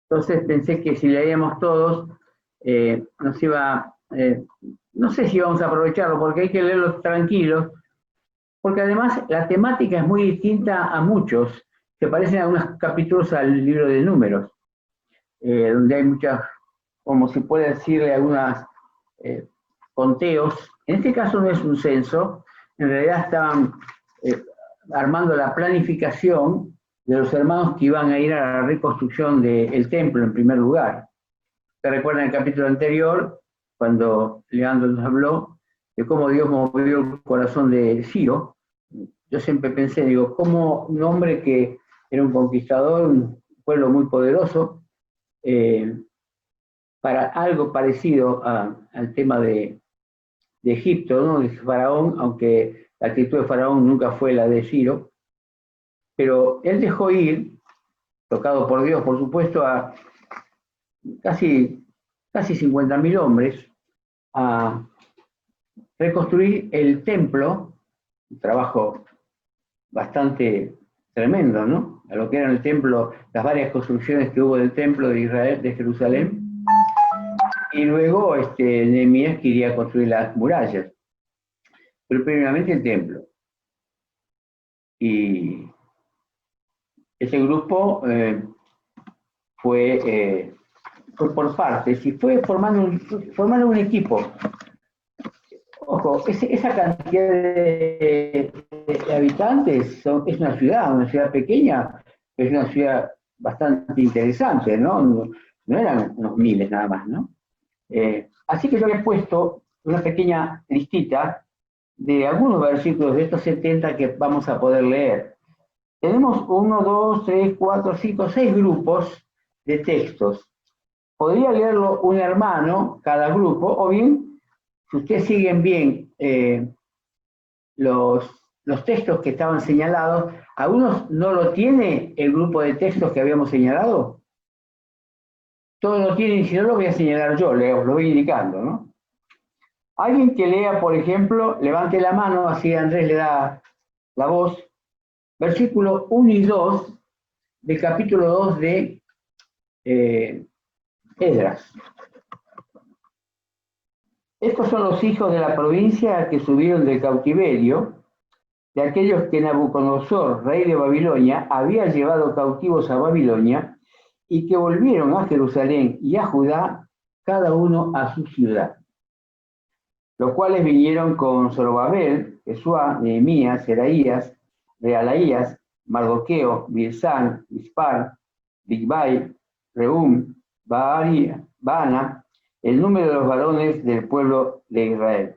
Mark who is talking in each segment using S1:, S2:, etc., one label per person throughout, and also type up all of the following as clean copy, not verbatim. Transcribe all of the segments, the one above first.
S1: Entonces pensé que si leíamos todos, nos iba, no sé si vamos a aprovecharlo, porque hay que leerlos tranquilos, porque además la temática es muy distinta a muchos. Se parecen algunos capítulos al libro de Números, donde hay muchas, como se puede decirle, algunas eh, conteos. En este caso no es un censo, en realidad estaban eh, armando la planificación de los hermanos que iban a ir a la reconstrucción del templo en primer lugar. ¿Se recuerdan el capítulo anterior, cuando Leandro nos habló de cómo Dios movió el corazón de Ciro? Yo siempre pensé, digo, cómo un hombre que era un conquistador, un pueblo muy poderoso, eh, para algo parecido al tema de Egipto, ¿no? De Faraón, aunque la actitud de Faraón nunca fue la de Ciro, pero él dejó ir, tocado por Dios, por supuesto, a casi, casi 50.000 hombres a reconstruir el templo, un trabajo bastante tremendo, ¿no? A lo que era el templo, las varias construcciones que hubo del templo de Israel, de Jerusalén, y luego Nehemías quería construir las murallas, pero primeramente el templo. Y ese grupo fue por partes y fue formando un equipo. Ojo, esa cantidad de habitantes es una ciudad pequeña, es una ciudad bastante interesante, ¿no? No eran unos miles nada más, ¿no? Así que yo he puesto una pequeña listita de algunos versículos de estos 70 que vamos a poder leer. Tenemos 1, 2, 3, 4, 5, 6 grupos de textos. Podría leerlo un hermano, cada grupo, o bien, si ustedes siguen bien los textos que estaban señalados, ¿algunos no lo tiene el grupo de textos que habíamos señalado? Todos lo tienen, si no lo voy a señalar yo, lo voy indicando, ¿no? Alguien que lea, por ejemplo, levante la mano, así Andrés le da la voz, versículos 1 y 2 del capítulo 2 de Esdras. Estos son los hijos de la provincia que subieron del cautiverio, de aquellos que Nabucodonosor, rey de Babilonia, había llevado cautivos a Babilonia y que volvieron a Jerusalén y a Judá, cada uno a su ciudad. Los cuales vinieron con Zorobabel, Jesúa, Nehemías, Seraías, Realaías, Mardoqueo, Bilsán, Ispar, Bigbai, Rehum, Baana, el número de los varones del pueblo de Israel.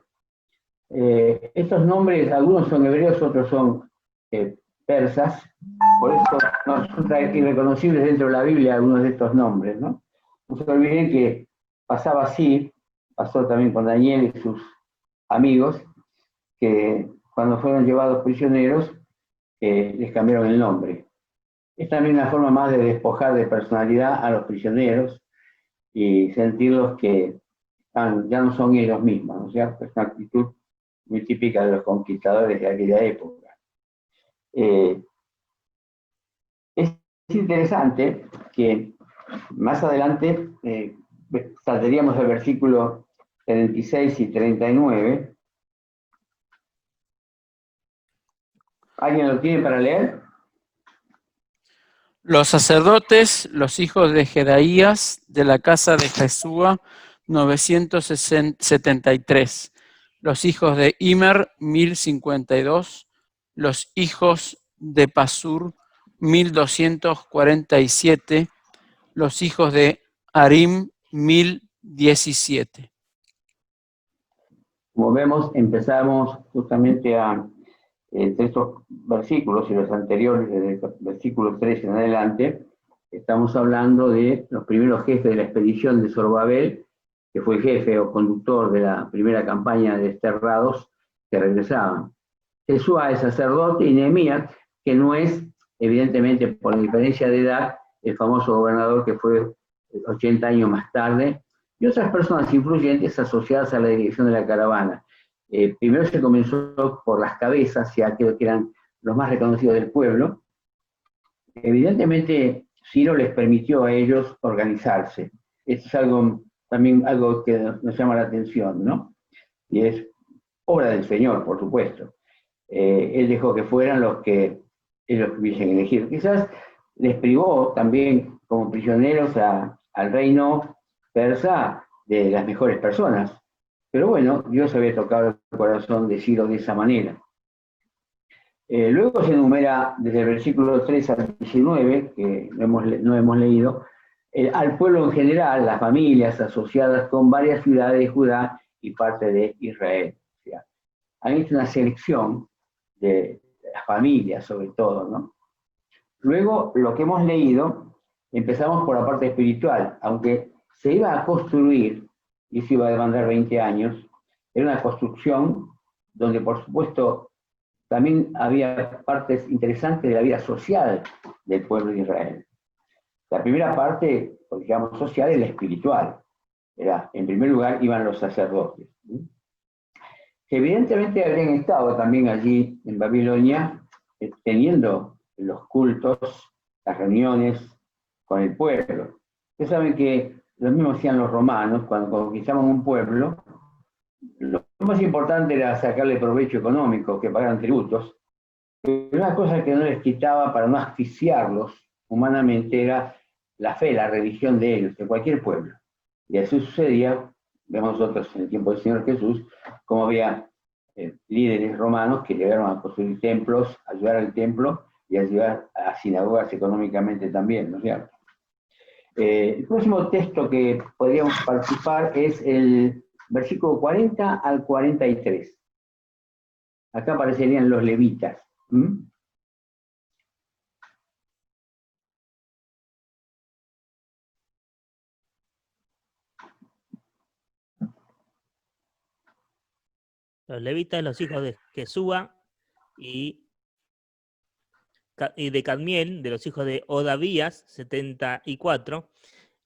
S1: Estos nombres, algunos son hebreos, otros son persas, por eso no son irreconocibles dentro de la Biblia algunos de estos nombres, ¿no? No se olviden que pasaba así, pasó también con Daniel y sus amigos, que cuando fueron llevados prisioneros, les cambiaron el nombre. Es también una forma más de despojar de personalidad a los prisioneros y sentirlos que ya no son ellos mismos, ¿no es cierto? Es una actitud muy típica de los conquistadores de aquella época. Es interesante que más adelante saldríamos del versículo 36 y 39. ¿Alguien lo tiene para leer?
S2: Los sacerdotes, los hijos de Jedaías, de la casa de Jesúa, 973. Los hijos de Immer, 1052. Los hijos de Pasur, 1247. Los hijos de Harim, 1017.
S1: Como vemos, empezamos justamente entre estos versículos y los anteriores, desde el versículo 3 en adelante, estamos hablando de los primeros jefes de la expedición de Zorobabel, que fue el jefe o conductor de la primera campaña de desterrados que regresaban. Jesúa es sacerdote y Nehemías, que no es, evidentemente, por la diferencia de edad, el famoso gobernador que fue 80 años más tarde, y otras personas influyentes asociadas a la dirección de la caravana. Primero se comenzó por las cabezas, ya aquellos que eran los más reconocidos del pueblo. Evidentemente, Ciro les permitió a ellos organizarse. Esto es también algo que nos llama la atención, ¿no? Y es obra del Señor, por supuesto. Él dejó que fueran los que ellos hubiesen elegido. Quizás les privó también como prisioneros al reino persa de las mejores personas. Pero bueno, Dios había tocado el corazón de Ciro de esa manera. Luego se enumera desde el versículo 3 al 19, que no hemos leído, al pueblo en general, las familias asociadas con varias ciudades de Judá y parte de Israel. O sea, hay una selección de las familias, sobre todo, ¿no? Luego, lo que hemos leído, empezamos por la parte espiritual, aunque se iba a construir, y eso iba a demandar 20 años, era una construcción donde, por supuesto, también había partes interesantes de la vida social del pueblo de Israel. La primera parte, digamos, social es la espiritual. En primer lugar, iban los sacerdotes, que evidentemente habrían estado también allí en Babilonia, teniendo los cultos, las reuniones con el pueblo. Ustedes saben que lo mismo hacían los romanos cuando conquistaban un pueblo. Lo más importante era sacarle provecho económico, que pagaran tributos. Pero una cosa que no les quitaba para no asfixiarlos humanamente era la fe, la religión de ellos, de cualquier pueblo. Y así sucedía, vemos nosotros en el tiempo del Señor Jesús, como había líderes romanos que llegaron a construir templos, ayudar al templo y ayudar a sinagogas económicamente también, ¿no es cierto? El próximo texto que podríamos participar es el versículo 40 al 43. Acá aparecerían los levitas.
S3: Los levitas, los hijos de Jesúa y de Cadmiel, de los hijos de Odavías, 74.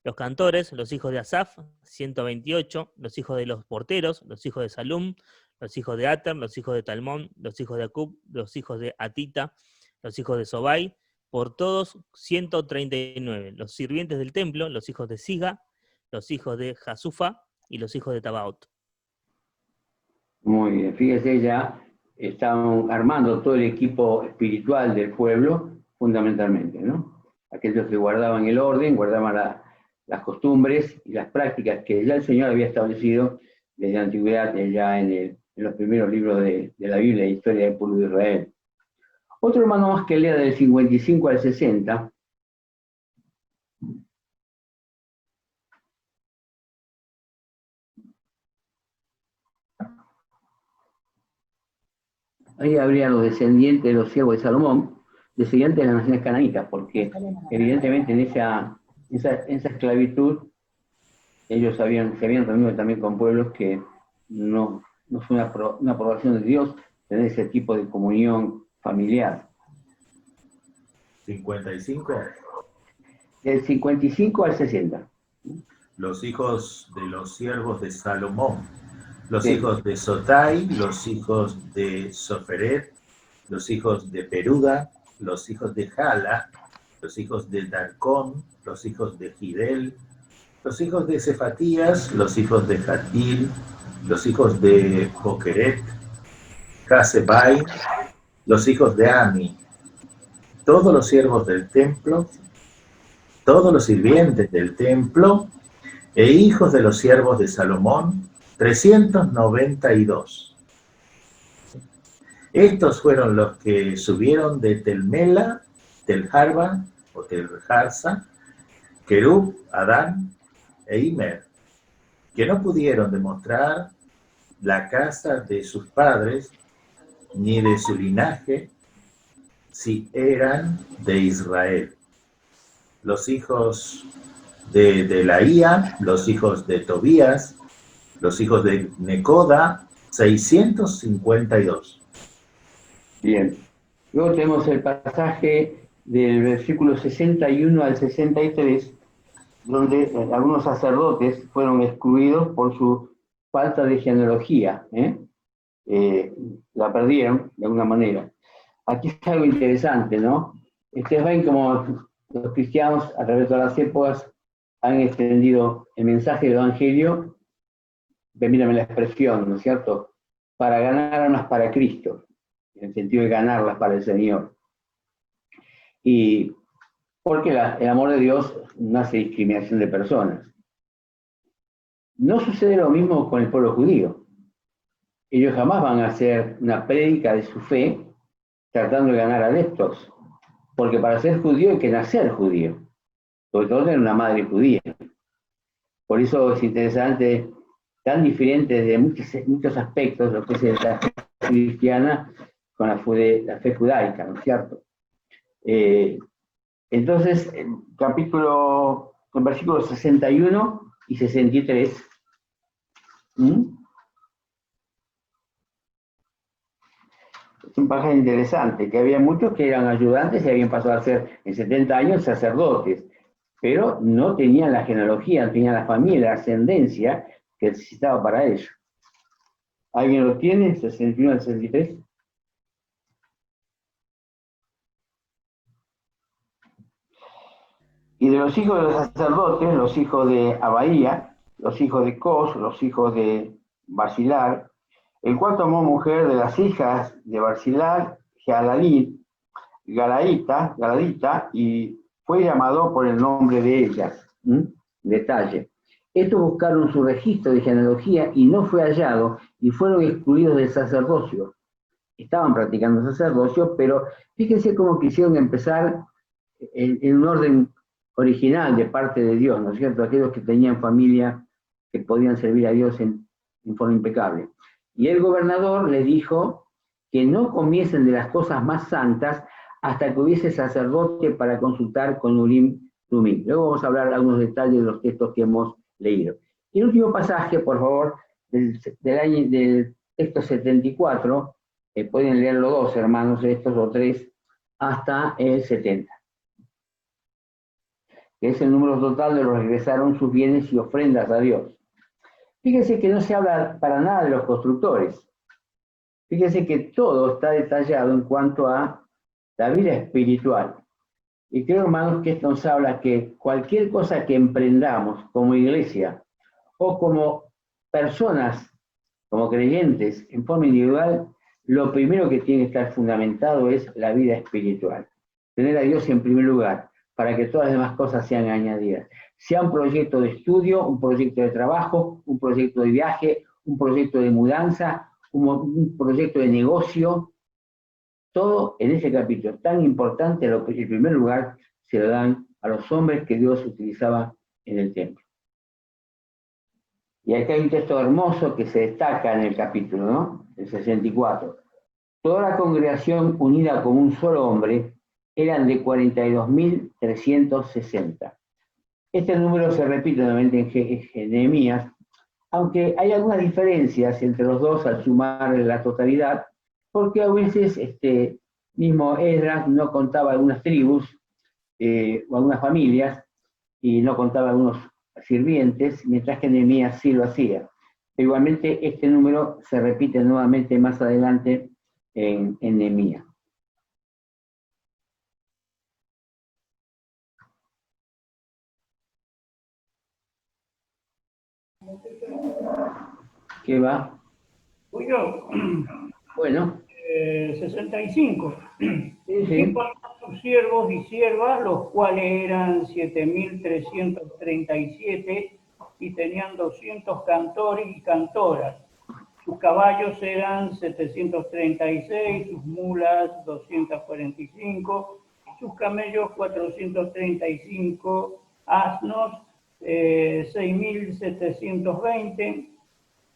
S3: Los cantores, los hijos de Asaf, 128. Los hijos de los porteros, los hijos de Salum, los hijos de Ater, los hijos de Talmón, los hijos de Acub, los hijos de Atita, los hijos de Sobai, por todos 139. Los sirvientes del templo, los hijos de Siga, los hijos de Jasufa y los hijos de Tabaot.
S1: Muy bien, fíjese, ya estaban armando todo el equipo espiritual del pueblo, fundamentalmente, ¿no? Aquellos que guardaban el orden, guardaban las costumbres y las prácticas que ya el Señor había establecido desde la antigüedad, ya en los primeros libros de la Biblia, de historia del pueblo de Israel. Otro hermano más que lea del 55 al 60. Ahí habría los descendientes de los siervos de Salomón, descendientes de las naciones cananitas, porque evidentemente en esa esclavitud ellos se habían reunido también con pueblos que no fue una aprobación de Dios tener ese tipo de comunión familiar.
S4: 55.
S1: Del 55 al 60.
S4: Los hijos de los siervos de Salomón, los
S1: Sí.
S4: hijos de Sotai, los hijos de Soferet, los hijos de Peruda, los hijos de Jala, los hijos de Darcón, los hijos de Gidel, los hijos de Cefatías, los hijos de Jatil, los hijos de Joqueret, Casebai, los hijos de Ami, todos los siervos del templo, todos los sirvientes del templo, e hijos de los siervos de Salomón, 392. Estos fueron los que subieron de Telmela, Telharba o Telharsa, Kerub, Adán e Imer, que no pudieron demostrar la casa de sus padres ni de su linaje, si eran de Israel. Los hijos de Delaía, los hijos de Tobías, los hijos de Necoda, 652.
S1: Bien. Luego tenemos el pasaje del versículo 61 al 63, donde algunos sacerdotes fueron excluidos por su falta de genealogía. La perdieron de alguna manera. Aquí es algo interesante, ¿no? Ustedes ven como los cristianos, a través de todas las épocas, han extendido el mensaje del Evangelio, permítame la expresión, ¿no es cierto?, para ganar almas para Cristo, en el sentido de ganarlas para el Señor. Y porque el amor de Dios no hace discriminación de personas. No sucede lo mismo con el pueblo judío. Ellos jamás van a hacer una prédica de su fe tratando de ganar adeptos, porque para ser judío hay que nacer judío, sobre todo tener una madre judía. Por eso es interesante, tan diferente de muchos aspectos, lo que es la fe cristiana con la fe judaica, ¿no es cierto? Entonces, en versículos 61 y 63, es un pasaje interesante, que había muchos que eran ayudantes y habían pasado a ser en 70 años sacerdotes, pero no tenían la genealogía, no tenían la familia, la ascendencia que necesitaba para ello. ¿Alguien lo tiene? 61 al 63. Y de los hijos de los sacerdotes, los hijos de Abaía, los hijos de Cos, los hijos de Barcilar, el cual tomó mujer de las hijas de Barcilar, Galadita, y fue llamado por el nombre de ellas. Detalle. Estos buscaron su registro de genealogía y no fue hallado, y fueron excluidos del sacerdocio. Estaban practicando sacerdocio, pero fíjense cómo quisieron empezar en un orden original de parte de Dios, ¿no es cierto? Aquellos que tenían familia que podían servir a Dios en forma impecable. Y el gobernador les dijo que no comiesen de las cosas más santas hasta que hubiese sacerdote para consultar con Urim Tumim. Luego vamos a hablar algunos detalles de los textos que hemos leído. Y el último pasaje, por favor, del texto 74, pueden leerlo dos hermanos, estos o tres, hasta el 70. Que es el número total de los que regresaron sus bienes y ofrendas a Dios. Fíjense que no se habla para nada de los constructores. Fíjense que todo está detallado en cuanto a la vida espiritual. Y creo, hermanos, que esto nos habla que cualquier cosa que emprendamos como iglesia o como personas, como creyentes, en forma individual, lo primero que tiene que estar fundamentado es la vida espiritual. Tener a Dios en primer lugar, para que todas las demás cosas sean añadidas. Sea un proyecto de estudio, un proyecto de trabajo, un proyecto de viaje, un proyecto de mudanza, un proyecto de negocio, todo en ese capítulo tan importante, el primer lugar se lo dan a los hombres que Dios utilizaba en el templo. Y acá hay un texto hermoso que se destaca en el capítulo, ¿no? El 64. Toda la congregación unida como un solo hombre eran de 42.360. Este número se repite nuevamente en Nehemías, aunque hay algunas diferencias entre los dos al sumar la totalidad, porque a veces mismo Esdras no contaba algunas tribus o algunas familias y no contaba algunos sirvientes, mientras que Nehemías sí lo hacía. Pero igualmente este número se repite nuevamente más adelante en Nehemías. ¿Qué va?
S5: Fui yo.
S1: Bueno.
S5: 65.
S1: Sí.
S5: Y con sus siervos y siervas, los cuales eran 7.337 y tenían 200 cantores y cantoras. Sus caballos eran 736, sus mulas 245, sus camellos 435, asnos 6.720.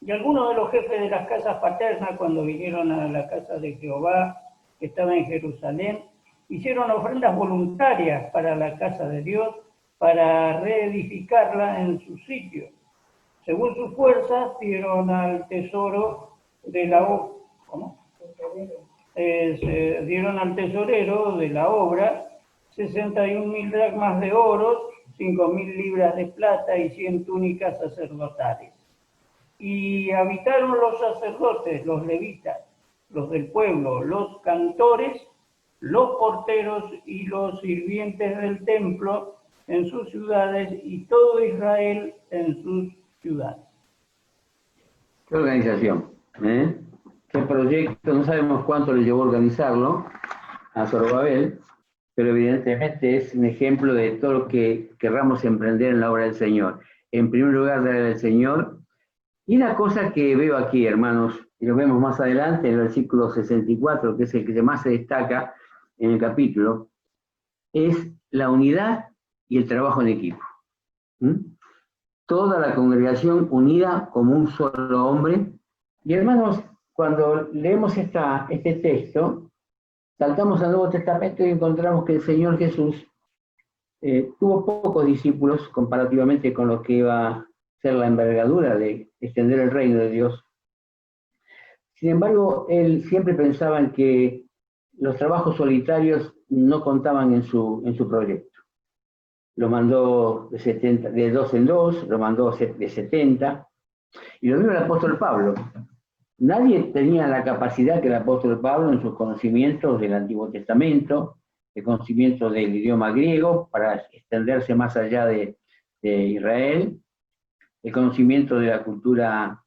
S5: Y algunos de los jefes de las casas paternas, cuando vinieron a la casa de Jehová, que estaba en Jerusalén, hicieron ofrendas voluntarias para la casa de Dios, para reedificarla en su sitio. Según sus fuerzas, dieron al tesoro de la obra, dieron al tesorero de la obra 61.000 dracmas de oro, 5.000 libras de plata y 100 túnicas sacerdotales. Y habitaron los sacerdotes, los levitas, los del pueblo, los cantores los porteros y los sirvientes del templo en sus ciudades y todo Israel en sus ciudades.
S1: Qué organización, ¿eh? Qué proyecto, no sabemos cuánto le llevó a organizarlo a Zorobabel, pero evidentemente es un ejemplo de todo lo que querramos emprender en la obra del Señor. En primer lugar, darle al Señor. Y una cosa que veo aquí, hermanos, y lo vemos más adelante en el versículo 64, que es el que más se destaca en el capítulo, es la unidad y el trabajo en equipo. Toda la congregación unida como un solo hombre. Y hermanos, cuando leemos este texto, saltamos al Nuevo Testamento y encontramos que el Señor Jesús tuvo pocos discípulos comparativamente con lo que iba a ser la envergadura de extender el reino de Dios. Sin embargo, él siempre pensaba en que los trabajos solitarios no contaban en su proyecto. Lo mandó de 2 en 2, lo mandó de 70, y lo mismo el apóstol Pablo. Nadie tenía la capacidad que el apóstol Pablo en sus conocimientos del Antiguo Testamento, el conocimiento del idioma griego para extenderse más allá de Israel, el conocimiento de la cultura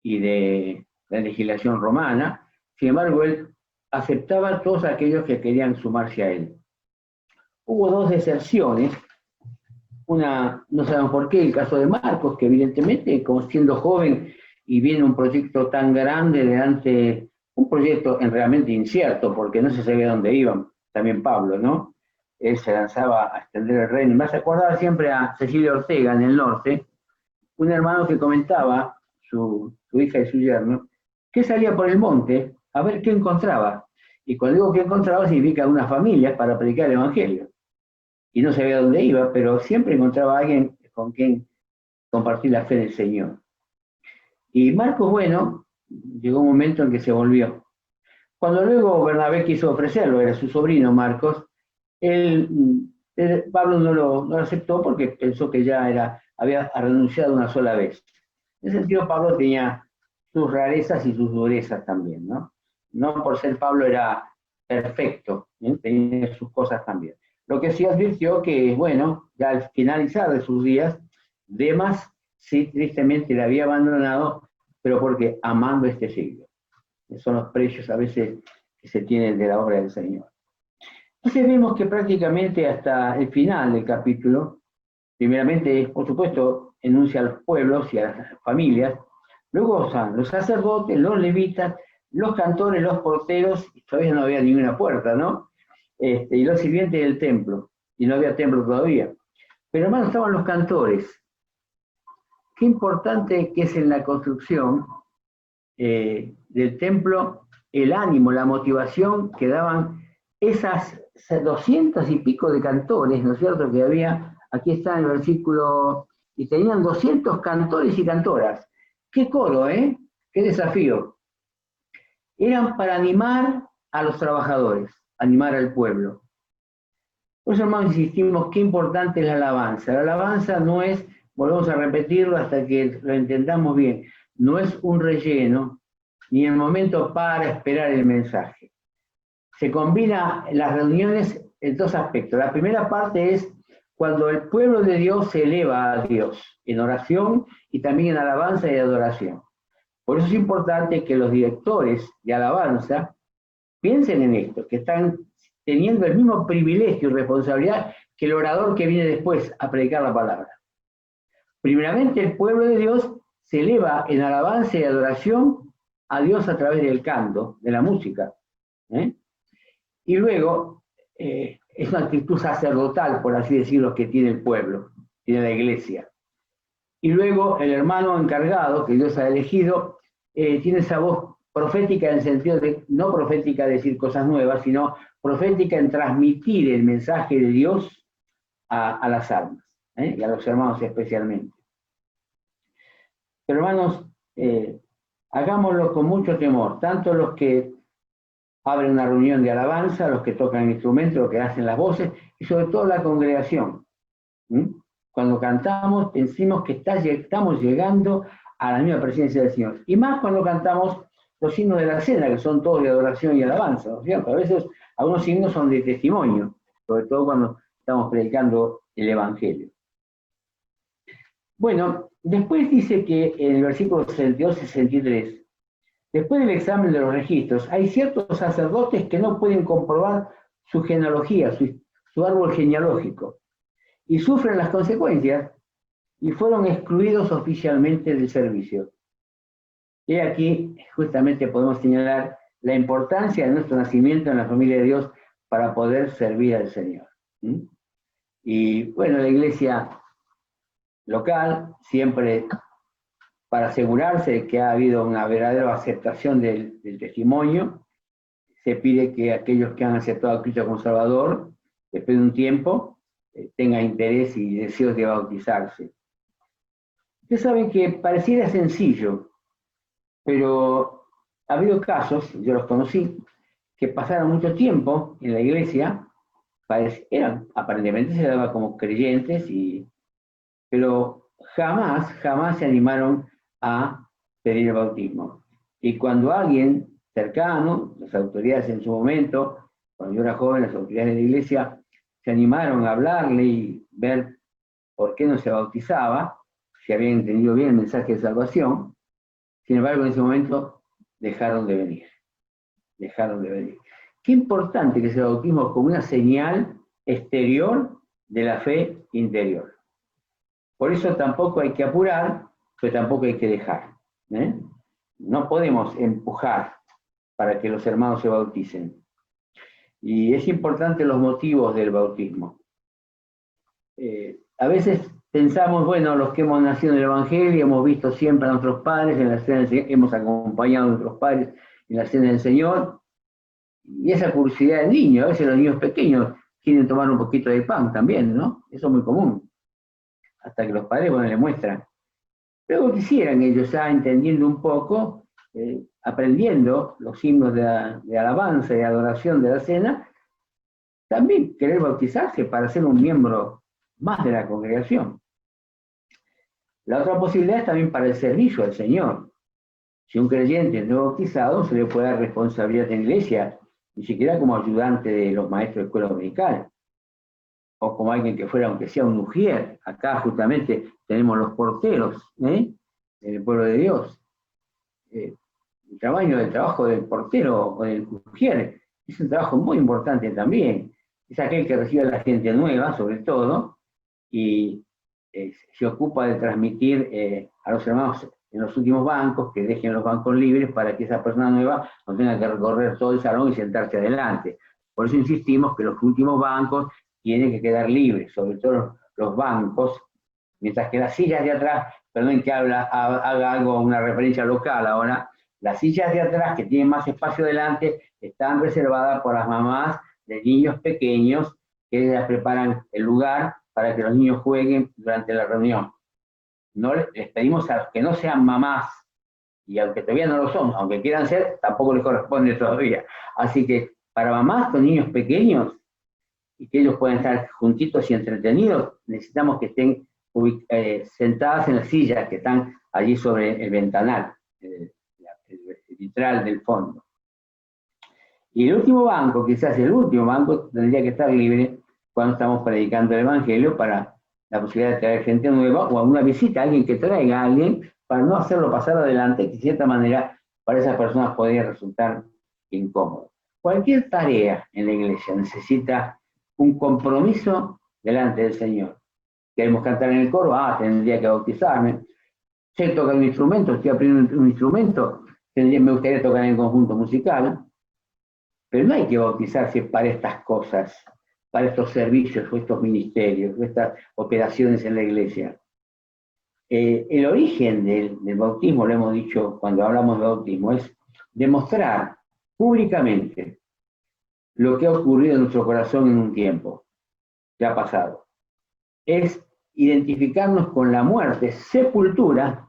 S1: y de la legislación romana. Sin embargo, él aceptaba a todos aquellos que querían sumarse a él. Hubo 2 deserciones. Una, no sabemos por qué, el caso de Marcos, que evidentemente, como siendo joven y viene un proyecto tan grande delante, un proyecto realmente incierto, porque no se sabía dónde iban, también Pablo, ¿no? Él se lanzaba a extender el reino. Me hace acordar siempre a Cecilia Ortega en el norte, un hermano que comentaba, su hija y su yerno, que salía por el monte a ver qué encontraba. Y cuando digo que encontraba, significa una familia para predicar el evangelio. Y no sabía dónde iba, pero siempre encontraba a alguien con quien compartir la fe del Señor. Y Marcos, bueno, llegó un momento en que se volvió. Cuando luego Bernabé quiso ofrecerlo, era su sobrino Marcos, Pablo no lo aceptó porque pensó que ya había renunciado una sola vez. En ese sentido, Pablo tenía sus rarezas y sus durezas también, ¿no? No por ser Pablo era perfecto, ¿eh? Tenía sus cosas también. Lo que sí advirtió que, bueno, ya al finalizar de sus días, Demas sí tristemente le había abandonado, pero porque amando este siglo. Esos son los precios a veces que se tienen de la obra del Señor. Entonces vemos que prácticamente hasta el final del capítulo, primeramente, por supuesto, enuncia a los pueblos y a las familias, luego son los sacerdotes, los levitas, los cantores, los porteros, y todavía no había ninguna puerta, ¿no? Y los sirvientes del templo, y no había templo todavía. Pero hermanos, estaban los cantores. Qué importante que es en la construcción del templo el ánimo, la motivación que daban esas 200 y pico de cantores, ¿no es cierto?, que había, aquí está en el versículo, y tenían 200 cantores y cantoras. ¡Qué coro, eh! ¡Qué desafío! Eran para animar a los trabajadores, animar al pueblo. Por eso, hermanos, insistimos, qué importante es la alabanza. La alabanza no es, volvemos a repetirlo hasta que lo entendamos bien, no es un relleno, ni el momento para esperar el mensaje. Se combina en las reuniones en 2 aspectos. La primera parte es cuando el pueblo de Dios se eleva a Dios, en oración y también en alabanza y adoración. Por eso es importante que los directores de alabanza piensen en esto, que están teniendo el mismo privilegio y responsabilidad que el orador que viene después a predicar la palabra. Primeramente, el pueblo de Dios se eleva en alabanza y adoración a Dios a través del canto, de la música. Y luego, es una actitud sacerdotal, por así decirlo, que tiene el pueblo, tiene la iglesia. Y luego, el hermano encargado, que Dios ha elegido, tiene esa voz profética en el sentido de, no profética de decir cosas nuevas, sino profética en transmitir el mensaje de Dios a las almas, y a los hermanos especialmente. Pero hermanos, hagámoslo con mucho temor, tanto los que abren una reunión de alabanza, los que tocan el instrumento, los que hacen las voces, y sobre todo la congregación. Cuando cantamos, pensemos que estamos llegando a la misma presencia del Señor. Y más cuando cantamos los signos de la cena, que son todos de adoración y alabanza, ¿no es cierto? A veces algunos signos son de testimonio, sobre todo cuando estamos predicando el Evangelio. Bueno, después dice que en el versículo 62 y 63, después del examen de los registros, hay ciertos sacerdotes que no pueden comprobar su genealogía, su árbol genealógico, y sufren las consecuencias y fueron excluidos oficialmente del servicio. Y aquí justamente podemos señalar la importancia de nuestro nacimiento en la familia de Dios para poder servir al Señor. Y bueno, la iglesia local siempre, para asegurarse de que ha habido una verdadera aceptación del testimonio, se pide que aquellos que han aceptado a Cristo como Salvador, después de un tiempo, tengan interés y deseos de bautizarse. Ustedes saben que pareciera sencillo, pero ha habido casos, yo los conocí, que pasaron mucho tiempo en la iglesia, aparentemente se daban como creyentes, pero jamás se animaron a pedir el bautismo. Y cuando alguien cercano, las autoridades en su momento, cuando yo era joven, las autoridades de la iglesia se animaron a hablarle y ver por qué no se bautizaba, si habían entendido bien el mensaje de salvación. Sin embargo, en ese momento dejaron de venir. Qué importante que sea el bautismo como una señal exterior de la fe interior. Por eso tampoco hay que apurar, pero tampoco hay que dejar. No podemos empujar para que los hermanos se bauticen. Y es importante los motivos del bautismo. A veces pensamos, bueno, los que hemos nacido en el Evangelio, hemos visto siempre a nuestros padres en la cena del Señor, hemos acompañado a nuestros padres en la cena del Señor, y esa curiosidad del niño, a veces los niños pequeños quieren tomar un poquito de pan también, ¿no? Eso es muy común. Hasta que los padres, bueno, le muestran. Luego quisieran ellos ya entendiendo un poco, aprendiendo los signos de alabanza y adoración de la cena, también querer bautizarse para ser un miembro más de la congregación. La otra posibilidad es también para el servicio al Señor. Si un creyente no bautizado, se le puede dar responsabilidad en la iglesia, ni siquiera como ayudante de los maestros de escuela dominical, o como alguien que fuera, aunque sea un ujier. Acá justamente tenemos los porteros, en el pueblo de Dios. El trabajo del portero o del ujier es un trabajo muy importante también. Es aquel que recibe a la gente nueva, sobre todo, y se ocupa de transmitir a los hermanos en los últimos bancos, que dejen los bancos libres para que esa persona nueva no tenga que recorrer todo el salón y sentarse adelante. Por eso insistimos que los últimos bancos tienen que quedar libres, sobre todo los bancos, mientras que las sillas de atrás, perdón que haga algo, una referencia local ahora, las sillas de atrás que tienen más espacio adelante están reservadas por las mamás de niños pequeños que les preparan el lugar para que los niños jueguen durante la reunión. No les pedimos a los que no sean mamás, y aunque todavía no lo son, aunque quieran ser, tampoco les corresponde todavía. Así que para mamás con niños pequeños, y que ellos puedan estar juntitos y entretenidos, necesitamos que estén sentadas en las sillas que están allí sobre el ventanal, el vitral del fondo. Y el último banco, quizás el último banco, tendría que estar libre cuando estamos predicando el Evangelio, para la posibilidad de traer gente nueva o alguna visita, alguien que traiga a alguien, para no hacerlo pasar adelante, que de cierta manera para esas personas podría resultar incómodo. Cualquier tarea en la iglesia necesita un compromiso delante del Señor. Queremos cantar en el coro, tendría que bautizarme. Sé tocar un instrumento, estoy aprendiendo un instrumento, me gustaría tocar en el conjunto musical, pero no hay que bautizarse para estas cosas, para estos servicios o estos ministerios o estas operaciones en la iglesia. El origen del bautismo, lo hemos dicho cuando hablamos de bautismo, es demostrar públicamente lo que ha ocurrido en nuestro corazón en un tiempo que ha pasado. Es identificarnos con la muerte, sepultura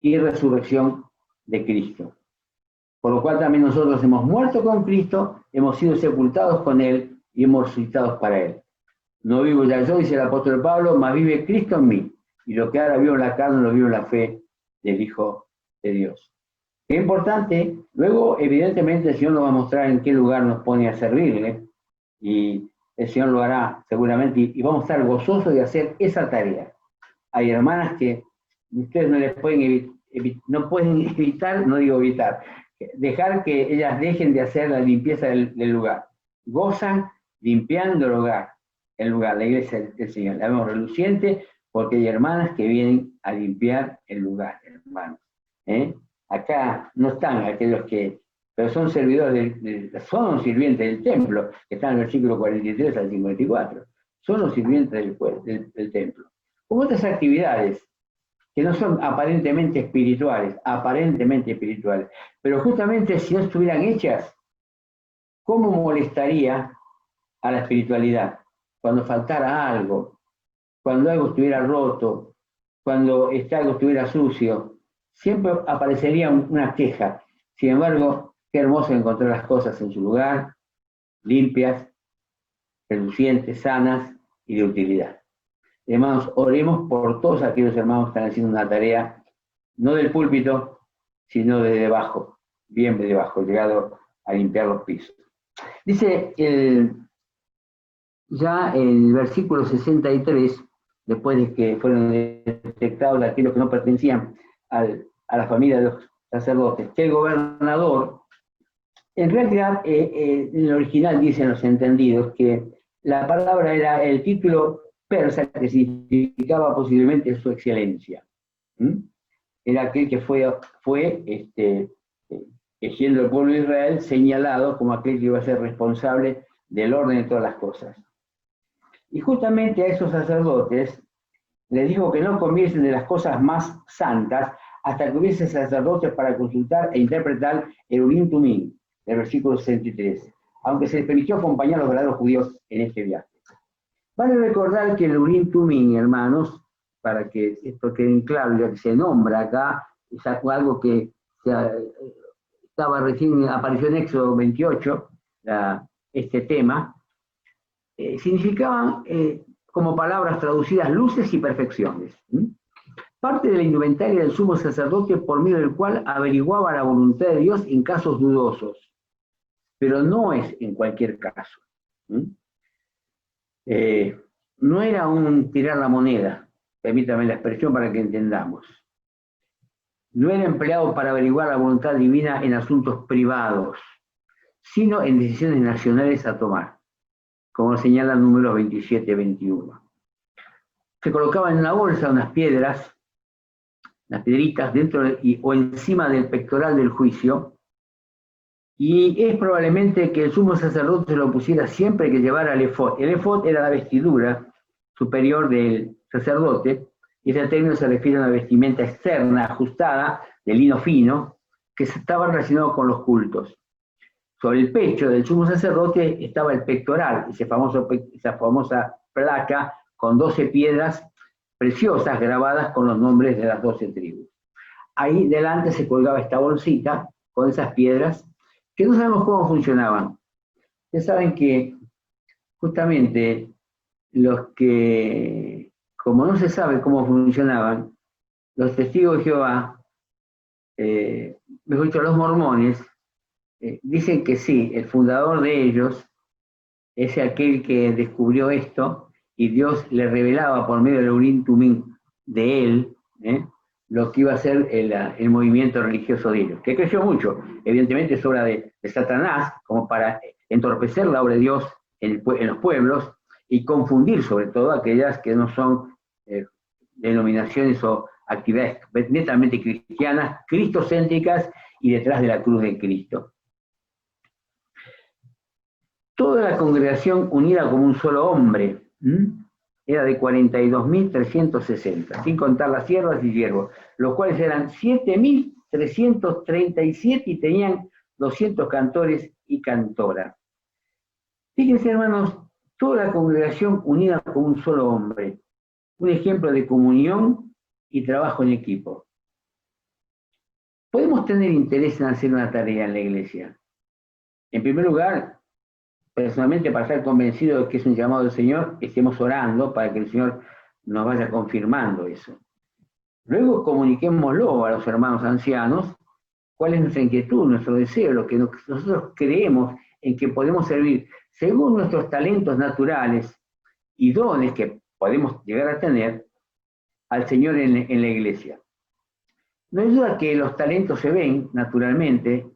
S1: y resurrección de Cristo. Por lo cual también nosotros hemos muerto con Cristo, hemos sido sepultados con Él y hemos resucitados para Él. No vivo ya yo, dice el apóstol Pablo, mas vive Cristo en mí. Y lo que ahora vivo en la carne lo vivo en la fe del Hijo de Dios. Es importante. Luego, evidentemente, el Señor nos va a mostrar en qué lugar nos pone a servirle, y el Señor lo hará seguramente, y vamos a estar gozosos de hacer esa tarea. Hay hermanas que ustedes no les pueden no pueden evitar, no digo evitar, dejar que ellas dejen de hacer la limpieza del lugar. Gozan limpiando el lugar, la iglesia del Señor. La vemos reluciente porque hay hermanas que vienen a limpiar el lugar, hermanos. Acá no están aquellos que, pero son servidores, son los sirvientes del templo, que están en el versículo 43 al 54. Son los sirvientes del templo. Como otras actividades que no son aparentemente espirituales, pero justamente si no estuvieran hechas, ¿cómo molestaría a la espiritualidad? Cuando faltara algo, cuando algo estuviera roto, cuando algo estuviera sucio, siempre aparecería una queja. Sin embargo, qué hermoso encontrar las cosas en su lugar, limpias, relucientes, sanas y de utilidad. Hermanos, oremos por todos aquellos hermanos que están haciendo una tarea, no del púlpito, sino de debajo, bien de debajo, llegado a limpiar los pisos. Dice ya el versículo 63, después de que fueron detectados aquellos que no pertenecían a la familia de los sacerdotes, que el gobernador, en realidad, en el original dicen los entendidos que la palabra era el título persa que significaba posiblemente su excelencia. Era aquel que fue siendo el pueblo de Israel señalado como aquel que iba a ser responsable del orden de todas las cosas. Y justamente a esos sacerdotes les dijo que no comiesen de las cosas más santas hasta que hubiese sacerdotes para consultar e interpretar el Urim Tumim, del versículo 63, aunque se les permitió acompañar a los verdaderos judíos en este viaje. Vale recordar que el Urim Tumim, hermanos, para que esto quede claro, ya que se nombra acá, es algo que estaba recién, apareció en Éxodo 28, este tema, significaban como palabras traducidas luces y perfecciones. Parte de la indumentaria del sumo sacerdote por medio del cual averiguaba la voluntad de Dios en casos dudosos, pero no es en cualquier caso. No era un tirar la moneda, permítame la expresión para que entendamos. No era empleado para averiguar la voluntad divina en asuntos privados, sino en decisiones nacionales a tomar, como señala el número 27-21. Se colocaban en una bolsa unas piedras, las piedritas dentro o encima del pectoral del juicio, y es probablemente que el sumo sacerdote se lo pusiera siempre que llevara el efod. El efod era la vestidura superior del sacerdote, y ese término se refiere a una vestimenta externa, ajustada, de lino fino, que estaba relacionado con los cultos. Sobre el pecho del sumo sacerdote estaba el pectoral, esa famosa placa con 12 piedras preciosas grabadas con los nombres de las 12 tribus. Ahí delante se colgaba esta bolsita con esas piedras, que no sabemos cómo funcionaban. Ustedes saben que justamente los que, como no se sabe cómo funcionaban, los testigos de Jehová, mejor dicho, los mormones, dicen que sí, el fundador de ellos es aquel que descubrió esto y Dios le revelaba por medio del Urim Tumim de él, lo que iba a ser el movimiento religioso de ellos, que creció mucho. Evidentemente es obra de Satanás, como para entorpecer la obra de Dios en los pueblos y confundir sobre todo aquellas que no son denominaciones o actividades netamente cristianas, cristocéntricas y detrás de la cruz de Cristo. Toda la congregación unida como un solo hombre, era de 42.360, sin contar las siervas y siervos, los cuales eran 7.337 y tenían 200 cantores y cantoras. Fíjense, hermanos, toda la congregación unida como un solo hombre, un ejemplo de comunión y trabajo en equipo. Podemos tener interés en hacer una tarea en la iglesia. En primer lugar, personalmente, para estar convencido de que es un llamado del Señor, estemos orando para que el Señor nos vaya confirmando eso. Luego comuniquémoslo a los hermanos ancianos cuál es nuestra inquietud, nuestro deseo, lo que nosotros creemos en que podemos servir según nuestros talentos naturales y dones que podemos llegar a tener al Señor en la iglesia. No hay duda que los talentos se ven naturalmente en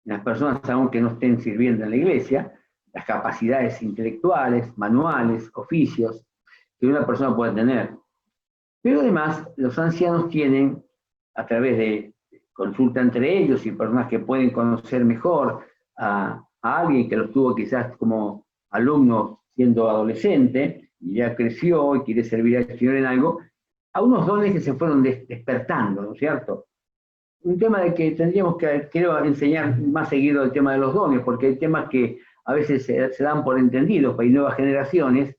S1: las personas aún que no estén sirviendo en la iglesia, las capacidades intelectuales, manuales, oficios que una persona puede tener. Pero además los ancianos tienen, a través de consulta entre ellos y personas que pueden conocer mejor a alguien que los tuvo quizás como alumno siendo adolescente, y ya creció y quiere servir al Señor en algo, a unos dones que se fueron despertando, ¿no es cierto? Un tema de que tendríamos que, quiero enseñar más seguido el tema de los dones, porque hay temas que a veces se dan por entendidos, hay nuevas generaciones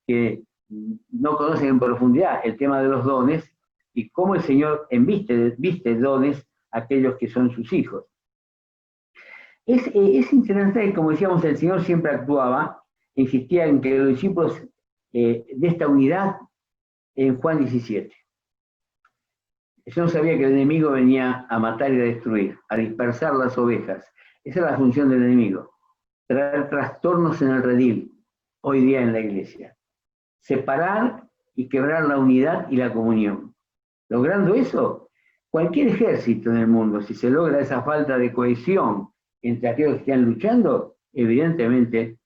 S1: que no conocen en profundidad el tema de los dones y cómo el Señor viste dones a aquellos que son sus hijos. Es interesante, como decíamos, el Señor siempre actuaba, insistía en que los discípulos de esta unidad en Juan 17. El Señor sabía que el enemigo venía a matar y a destruir, a dispersar las ovejas. Esa es la función del enemigo, traer trastornos en el redil, hoy día en la iglesia. Separar y quebrar la unidad y la comunión. Logrando eso, cualquier ejército en el mundo, si se logra esa falta de cohesión entre aquellos que están luchando, evidentemente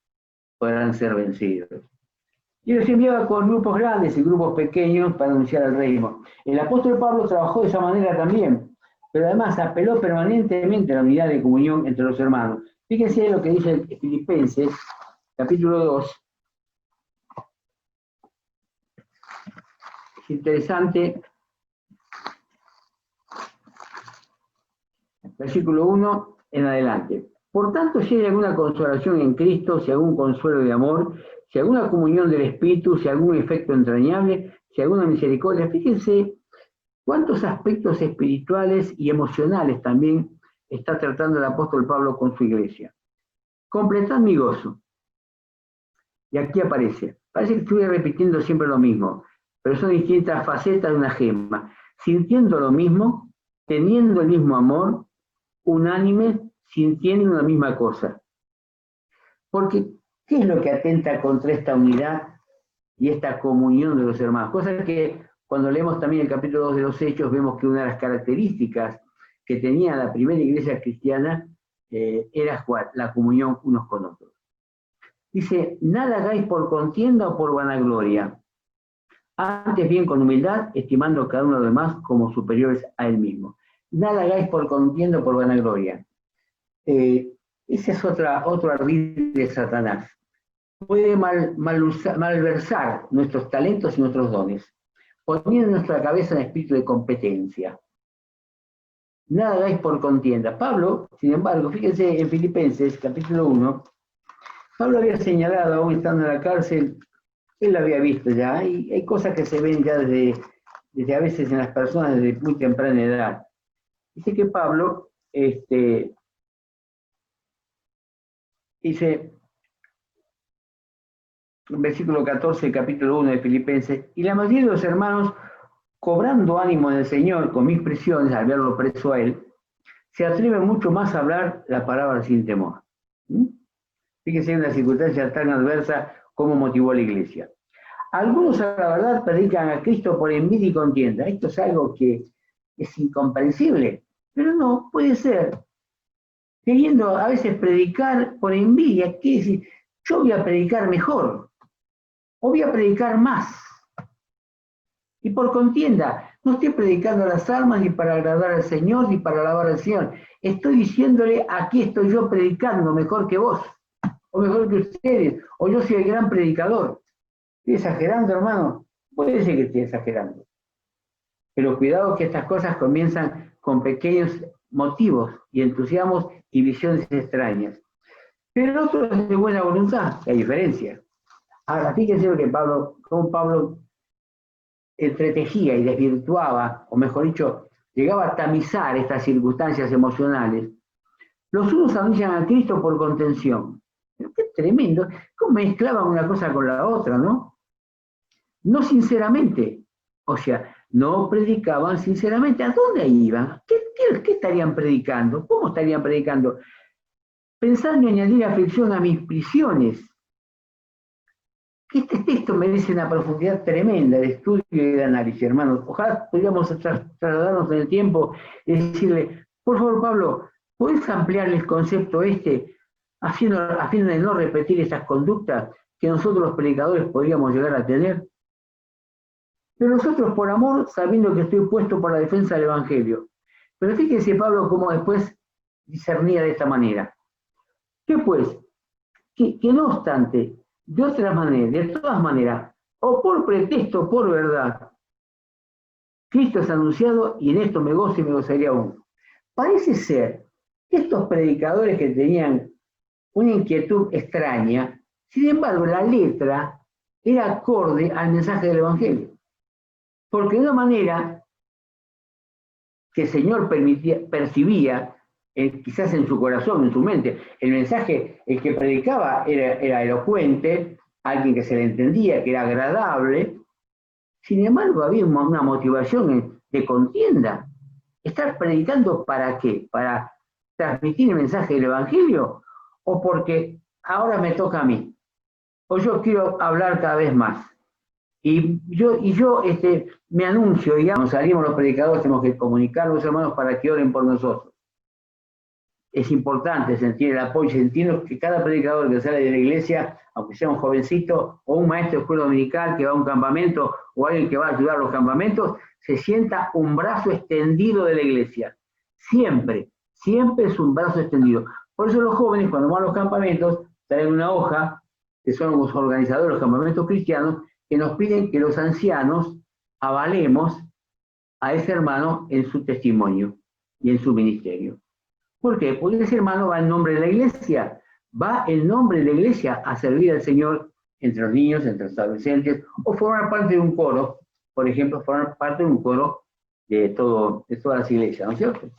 S1: podrán ser vencidos. Y los enviaba con grupos grandes y grupos pequeños para anunciar el reino. El apóstol Pablo trabajó de esa manera también, pero además apeló permanentemente a la unidad de comunión entre los hermanos. Fíjense lo que dice Filipenses, capítulo 2. Es interesante. Versículo 1 en adelante. Por tanto, si hay alguna consolación en Cristo, si algún consuelo de amor, si alguna comunión del Espíritu, si algún efecto entrañable, si alguna misericordia, fíjense cuántos aspectos espirituales y emocionales también está tratando el apóstol Pablo con su iglesia. Completad mi gozo. Y aquí aparece. Parece que estuviera repitiendo siempre lo mismo, pero son distintas facetas de una gema. Sintiendo lo mismo, teniendo el mismo amor, unánime, sintiendo una misma cosa. Porque, ¿qué es lo que atenta contra esta unidad y esta comunión de los hermanos? Cosa que cuando leemos también el capítulo 2 de los Hechos, vemos que una de las características que tenía la primera iglesia cristiana era la comunión unos con otros. Dice, nada hagáis por contienda o por vanagloria, antes bien con humildad, estimando cada uno de los demás como superiores a él mismo. Nada hagáis por contienda o por vanagloria. Ese es otro ardid de Satanás. Puede malversar nuestros talentos y nuestros dones, poniendo en nuestra cabeza un espíritu de competencia. Nada hagáis por contienda. Pablo, sin embargo, fíjense en Filipenses, capítulo 1, Pablo había señalado, aún estando en la cárcel, él lo había visto ya, hay cosas que se ven ya desde a veces en las personas desde muy temprana edad. Dice que Pablo, dice, en versículo 14, capítulo 1 de Filipenses, y la mayoría de los hermanos, cobrando ánimo en el Señor con mis prisiones, al verlo preso a él, se atreven mucho más a hablar la palabra sin temor. Fíjense en una circunstancia tan adversa como motivó a la iglesia. Algunos, a la verdad, predican a Cristo por envidia y contienda. Esto es algo que es incomprensible, pero no, puede ser. Queriendo a veces predicar por envidia, quiere decir, yo voy a predicar mejor, o voy a predicar más. Y por contienda, no estoy predicando las almas ni para agradar al Señor, ni para alabar al Señor. Estoy diciéndole, aquí estoy yo predicando mejor que vos, o mejor que ustedes, o yo soy el gran predicador. ¿Estoy exagerando, hermano? Puede ser que esté exagerando. Pero cuidado que estas cosas comienzan con pequeños motivos y entusiasmos y visiones extrañas. Pero otros es de buena voluntad, que hay diferencia. Ahora, fíjense lo que cómo Pablo entretejía y desvirtuaba, o mejor dicho, llegaba a tamizar estas circunstancias emocionales. Los unos anuncian a Cristo por contención. Pero qué tremendo, cómo mezclaban una cosa con la otra, ¿no? No sinceramente. O sea, no predicaban sinceramente. ¿A dónde iban? ¿Qué estarían predicando? ¿Cómo estarían predicando? Pensando en añadir aflicción a mis prisiones. Este texto merece una profundidad tremenda de estudio y de análisis, hermanos. Ojalá pudiéramos trasladarnos en el tiempo y decirle, por favor, Pablo, ¿puedes ampliar el concepto a fin de no repetir esas conductas que nosotros los predicadores podríamos llegar a tener? Pero nosotros por amor, sabiendo que estoy puesto por la defensa del Evangelio. Pero fíjese, Pablo, cómo después discernía de esta manera. ¿Qué pues? Que no obstante, de otra manera, de todas maneras, o por pretexto o por verdad, Cristo es anunciado y en esto me gozo y me gozaría aún. Parece ser que estos predicadores que tenían una inquietud extraña, sin embargo, la letra era acorde al mensaje del Evangelio. Porque de una manera que el Señor percibía, quizás en su corazón, en su mente, el mensaje, el que predicaba era elocuente, alguien que se le entendía, que era agradable. Sin embargo, había una motivación de contienda. ¿Estar predicando para qué? ¿Para transmitir el mensaje del Evangelio? ¿O porque ahora me toca a mí? ¿O yo quiero hablar cada vez más? Y yo me anuncio, digamos, salimos los predicadores, tenemos que comunicar a los hermanos para que oren por nosotros. Es importante sentir el apoyo, sentir que cada predicador que sale de la iglesia, aunque sea un jovencito o un maestro de escuela dominical que va a un campamento o alguien que va a ayudar a los campamentos, se sienta un brazo extendido de la iglesia. Siempre es un brazo extendido. Por eso los jóvenes, cuando van a los campamentos, traen una hoja, que son los organizadores de los campamentos cristianos, que nos piden que los ancianos avalemos a ese hermano en su testimonio y en su ministerio. ¿Por qué? Porque ese hermano va en nombre de la iglesia, va en nombre de la iglesia a servir al Señor entre los niños, entre los adolescentes, o formar parte de un coro, por ejemplo, formar parte de un coro de todas las iglesias, ¿no es cierto?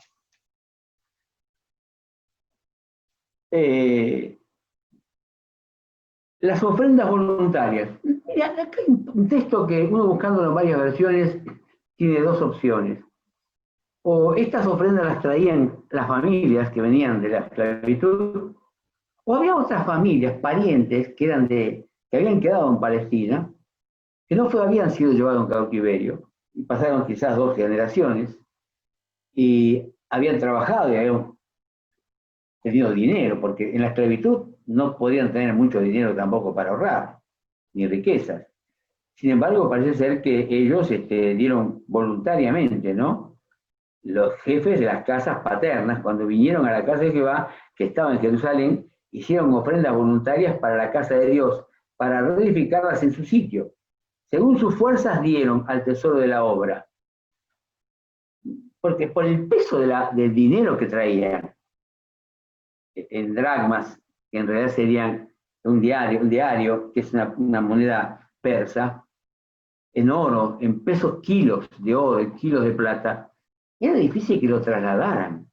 S1: Las ofrendas voluntarias. Mira, acá hay un texto que uno buscándolo en varias versiones tiene dos opciones. O estas ofrendas las traían las familias que venían de la esclavitud, o había otras familias, parientes, que habían quedado en Palestina, que no habían sido llevados en cautiverio, y pasaron quizás 2 generaciones, y habían trabajado y habían tenido dinero, porque en la esclavitud no podían tener mucho dinero tampoco para ahorrar, ni riquezas. Sin embargo, parece ser que ellos dieron voluntariamente, ¿no? Los jefes de las casas paternas, cuando vinieron a la casa de Jehová, que estaba en Jerusalén, hicieron ofrendas voluntarias para la casa de Dios, para reedificarlas en su sitio. Según sus fuerzas dieron al tesoro de la obra. Porque por el peso del dinero que traían, en dracmas, que en realidad serían un diario, que es una moneda persa, en oro, en pesos kilos de oro, en kilos de plata, era difícil que lo trasladaran.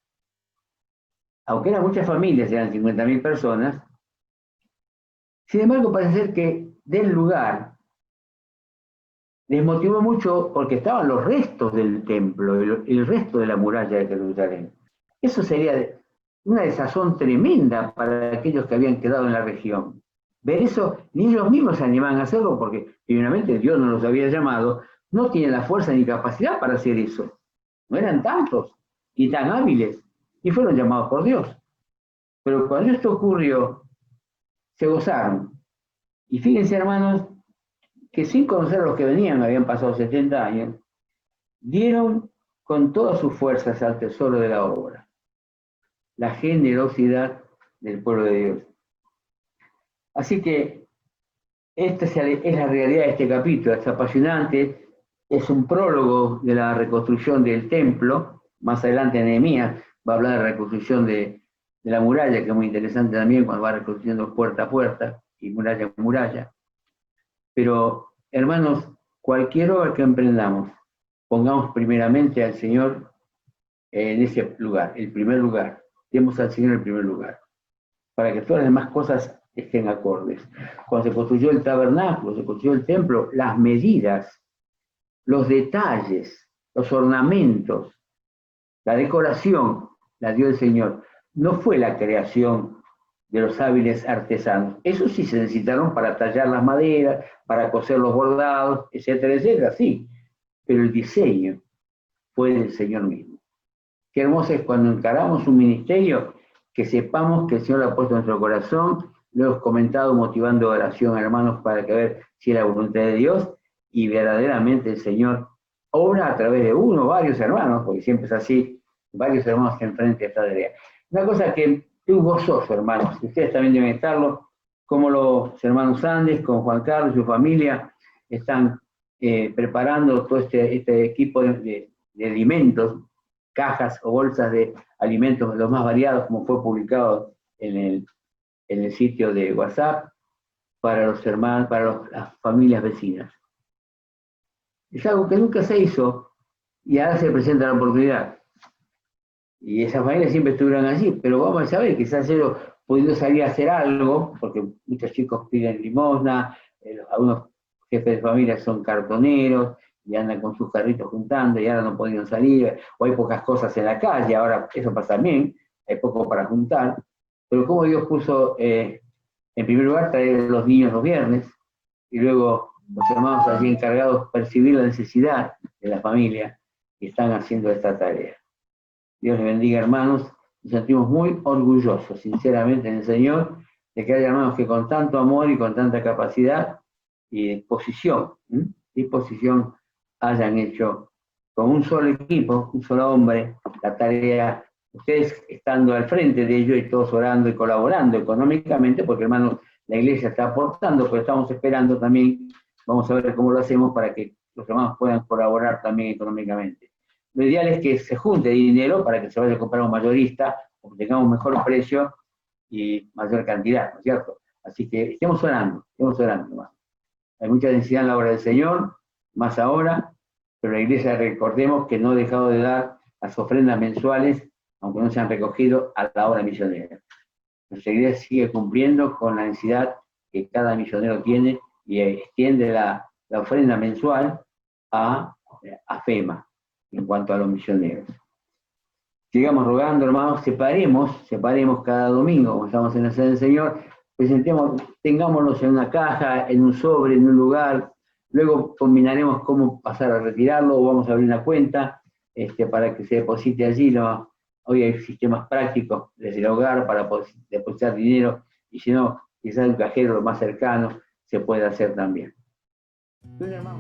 S1: Aunque eran muchas familias, eran 50.000 personas, sin embargo parece ser que del lugar les motivó mucho porque estaban los restos del templo, el resto de la muralla de Jerusalén. Eso sería una desazón tremenda para aquellos que habían quedado en la región. Ver eso, ni ellos mismos se animaban a hacerlo porque, primeramente, Dios no los había llamado, no tienen la fuerza ni capacidad para hacer eso. No eran tantos y tan hábiles, y fueron llamados por Dios. Pero cuando esto ocurrió, se gozaron. Y fíjense, hermanos, que sin conocer a los que venían, habían pasado 70 años, dieron con todas sus fuerzas al tesoro de la obra. La generosidad del pueblo de Dios. Así que esta es la realidad de este capítulo, es apasionante, es un prólogo de la reconstrucción del templo. Más adelante Nehemías va a hablar de la reconstrucción de la muralla, que es muy interesante también cuando va reconstruyendo puerta a puerta y muralla a muralla. Pero, hermanos, cualquier obra que emprendamos, pongamos primeramente al Señor en ese lugar, el primer lugar. Demos al Señor el primer lugar, para que todas las demás cosas estén acordes. Cuando se construyó el tabernáculo, se construyó el templo, las medidas los detalles, los ornamentos, la decoración, la dio el Señor. No fue la creación de los hábiles artesanos. Eso sí se necesitaron para tallar las maderas, para coser los bordados, etcétera, etcétera, sí. Pero el diseño fue del Señor mismo. Qué hermoso es cuando encaramos un ministerio, que sepamos que el Señor lo ha puesto en nuestro corazón. Lo hemos comentado motivando oración, hermanos, para que ver si es la voluntad de Dios, y verdaderamente el Señor obra a través de uno o varios hermanos, porque siempre es así, varios hermanos que enfrentan esta tarea. Una cosa que estoy gozoso, hermanos, y ustedes también deben estarlo, como los hermanos Andes, con Juan Carlos y su familia, están preparando todo este equipo de alimentos, cajas o bolsas de alimentos los más variados, como fue publicado en el sitio de WhatsApp, para los hermanos, para las familias vecinas. Es algo que nunca se hizo y ahora se presenta la oportunidad. Y esas familias siempre estuvieron allí, pero vamos a saber, quizás ellos pudiendo salir a hacer algo, porque muchos chicos piden limosna, algunos jefes de familia son cartoneros y andan con sus carritos juntando y ahora no podían salir, o hay pocas cosas en la calle, ahora eso pasa bien, hay poco para juntar, pero como Dios puso en primer lugar traer a los niños los viernes, y luego los hermanos allí encargados percibir la necesidad de la familia y están haciendo esta tarea. Dios les bendiga, hermanos. Nos sentimos muy orgullosos, sinceramente, en el Señor, de que haya hermanos que con tanto amor y con tanta capacidad y disposición hayan hecho con un solo equipo, un solo hombre, la tarea, ustedes estando al frente de ello y todos orando y colaborando económicamente, porque, hermanos, la iglesia está aportando, pero estamos esperando también, vamos a ver cómo lo hacemos para que los hermanos puedan colaborar también económicamente. Lo ideal es que se junte dinero para que se vaya a comprar un mayorista, o que tengamos mejor precio y mayor cantidad, ¿no es cierto? Así que estemos orando, hermanos. Hay mucha densidad en la obra del Señor, más ahora, pero la iglesia, recordemos que no ha dejado de dar las ofrendas mensuales, aunque no se han recogido, a la obra misionera. Nuestra iglesia sigue cumpliendo con la necesidad que cada misionero tiene y extiende la ofrenda mensual a FEMA en cuanto a los misioneros. Sigamos rogando, hermanos, separemos cada domingo, como estamos en la sede del Señor, tengámoslos en una caja, en un sobre, en un lugar, luego combinaremos cómo pasar a retirarlo, o vamos a abrir una cuenta para que se deposite allí. ¿No? Hoy hay sistemas prácticos desde el hogar para depositar dinero, y si no, quizás un cajero lo más cercano se puede hacer también. Hermano.